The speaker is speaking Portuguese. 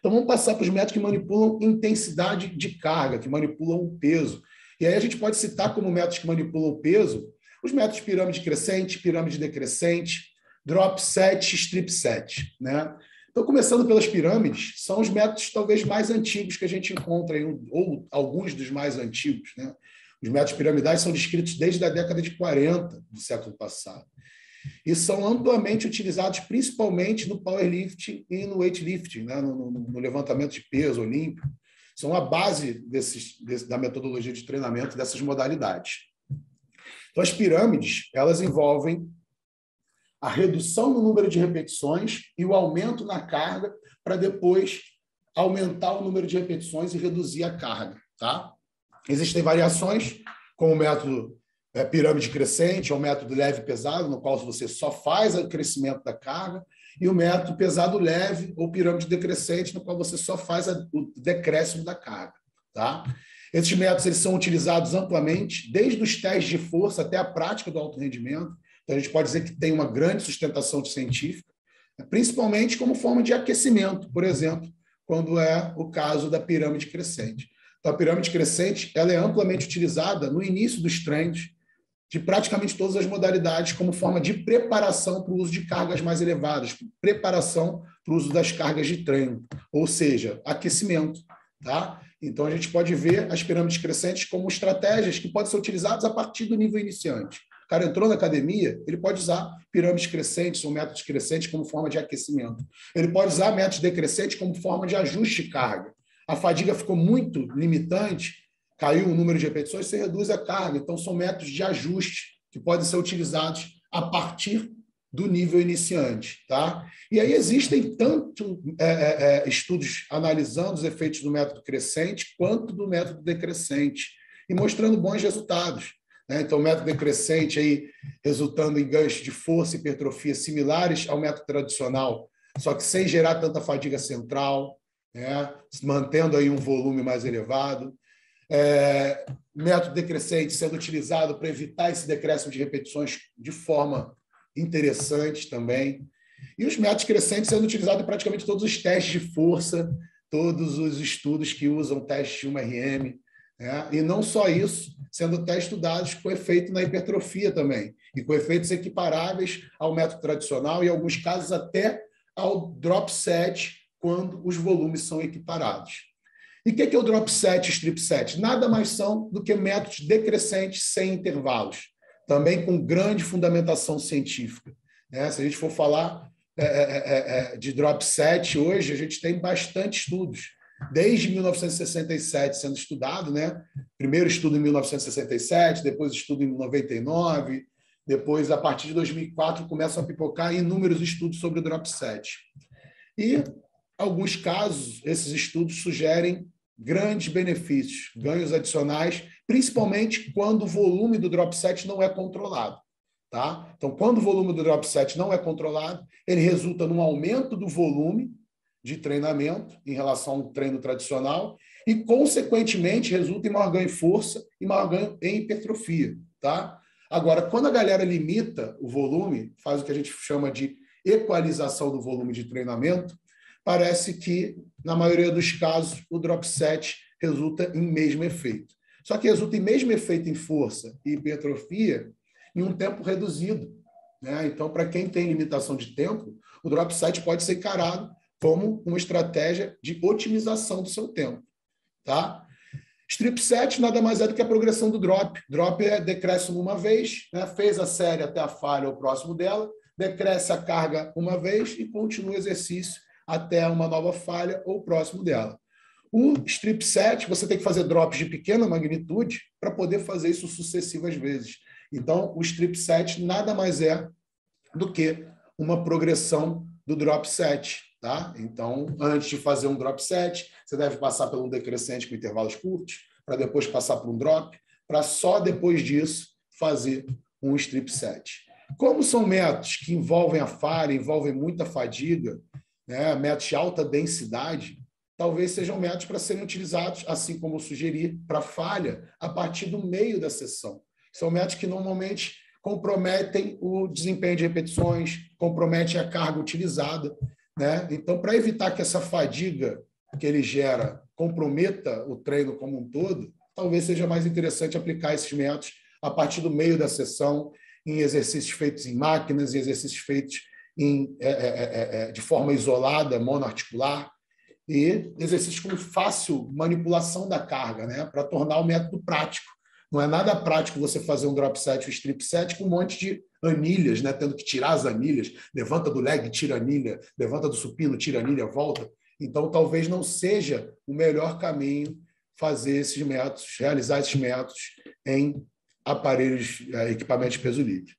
Então, vamos passar para os métodos que manipulam intensidade de carga, que manipulam o peso. E aí a gente pode citar como métodos que manipulam o peso os métodos pirâmide crescente, pirâmide decrescente, drop set, strip set, né? Então, começando pelas pirâmides, são os métodos talvez mais antigos que a gente encontra, ou alguns dos mais antigos, né? Os métodos piramidais são descritos desde a década de 40 do século passado e são amplamente utilizados principalmente no powerlifting e no weightlifting, né? no levantamento de peso olímpico. São a base da metodologia de treinamento dessas modalidades. Então, as pirâmides, elas envolvem a redução no número de repetições e o aumento na carga para depois aumentar o número de repetições e reduzir a carga. Tá? Existem variações, como o método pirâmide crescente, é um método leve e pesado, no qual você só faz o crescimento da carga, e o método pesado leve ou pirâmide decrescente, no qual você só faz o decréscimo da carga. Tá? Esses métodos eles são utilizados amplamente, desde os testes de força até a prática do alto rendimento. Então, a gente pode dizer que tem uma grande sustentação científica, principalmente como forma de aquecimento, por exemplo, quando é o caso da pirâmide crescente. Então, a pirâmide crescente ela é amplamente utilizada no início dos treinos de praticamente todas as modalidades como forma de preparação para o uso de cargas mais elevadas, preparação para o uso das cargas de treino, ou seja, aquecimento. Tá? Então, a gente pode ver as pirâmides crescentes como estratégias que podem ser utilizadas a partir do nível iniciante. O cara entrou na academia, ele pode usar pirâmides crescentes ou métodos crescentes como forma de aquecimento. Ele pode usar métodos decrescentes como forma de ajuste de carga. A fadiga ficou muito limitante, caiu o número de repetições, você reduz a carga. Então, são métodos de ajuste que podem ser utilizados a partir do nível iniciante. Tá? E aí existem tanto estudos analisando os efeitos do método crescente quanto do método decrescente e mostrando bons resultados. Então, o método decrescente aí, resultando em ganhos de força e hipertrofia similares ao método tradicional, só que sem gerar tanta fadiga central, né? Mantendo aí um volume mais elevado. Método decrescente sendo utilizado para evitar esse decréscimo de repetições de forma interessante também. E os métodos crescentes sendo utilizados em praticamente todos os testes de força, todos os estudos que usam teste de 1RM. E não só isso, sendo até estudados com efeito na hipertrofia também, e com efeitos equiparáveis ao método tradicional e, em alguns casos, até ao drop set, quando os volumes são equiparados. E o que é o drop set e strip set? Nada mais são do que métodos decrescentes sem intervalos, também com grande fundamentação científica. Se a gente for falar de drop set, hoje a gente tem bastante estudos, desde 1967 sendo estudado, né? Primeiro estudo em 1967, depois estudo em 99, depois, a partir de 2004, começam a pipocar inúmeros estudos sobre o drop set. E, em alguns casos, esses estudos sugerem grandes benefícios, ganhos adicionais, principalmente quando o volume do drop set não é controlado. Tá? Então, quando o volume do drop set não é controlado, ele resulta num aumento do volume de treinamento em relação ao treino tradicional e, consequentemente, resulta em maior ganho em força e maior ganho em hipertrofia. Tá? Agora, quando a galera limita o volume, faz o que a gente chama de equalização do volume de treinamento, parece que, na maioria dos casos, o drop set resulta em mesmo efeito. Só que resulta em mesmo efeito em força e hipertrofia em um tempo reduzido. Né? Então, para quem tem limitação de tempo, o drop set pode ser encarado como uma estratégia de otimização do seu tempo. Tá? Strip set nada mais é do que a progressão do drop. Drop é decréscimo uma vez, né? Fez a série até a falha ou próximo dela, decresce a carga uma vez e continua o exercício até uma nova falha ou próximo dela. O strip set, você tem que fazer drops de pequena magnitude para poder fazer isso sucessivas vezes. Então, o strip set nada mais é do que uma progressão do drop set. Tá? Então, antes de fazer um drop set, você deve passar por um decrescente com intervalos curtos, para depois passar por um drop, para só depois disso fazer um strip set. Como são métodos que envolvem a falha, envolvem muita fadiga, né, métodos de alta densidade, talvez sejam métodos para serem utilizados, assim como eu sugeri, para falha, a partir do meio da sessão. São métodos que normalmente comprometem o desempenho de repetições, comprometem a carga utilizada. Né? Então, para evitar que essa fadiga que ele gera comprometa o treino como um todo, talvez seja mais interessante aplicar esses métodos a partir do meio da sessão, em exercícios feitos em máquinas, em exercícios feitos de forma isolada, monoarticular, e exercícios com fácil manipulação da carga, né, para tornar o método prático. Não é nada prático você fazer um drop set ou strip set com um monte de anilhas, né, tendo que tirar as anilhas, levanta do leg, tira a anilha, levanta do supino, tira a anilha, volta. Então, talvez não seja o melhor caminho fazer esses métodos, realizar esses métodos em aparelhos, equipamentos de peso livre.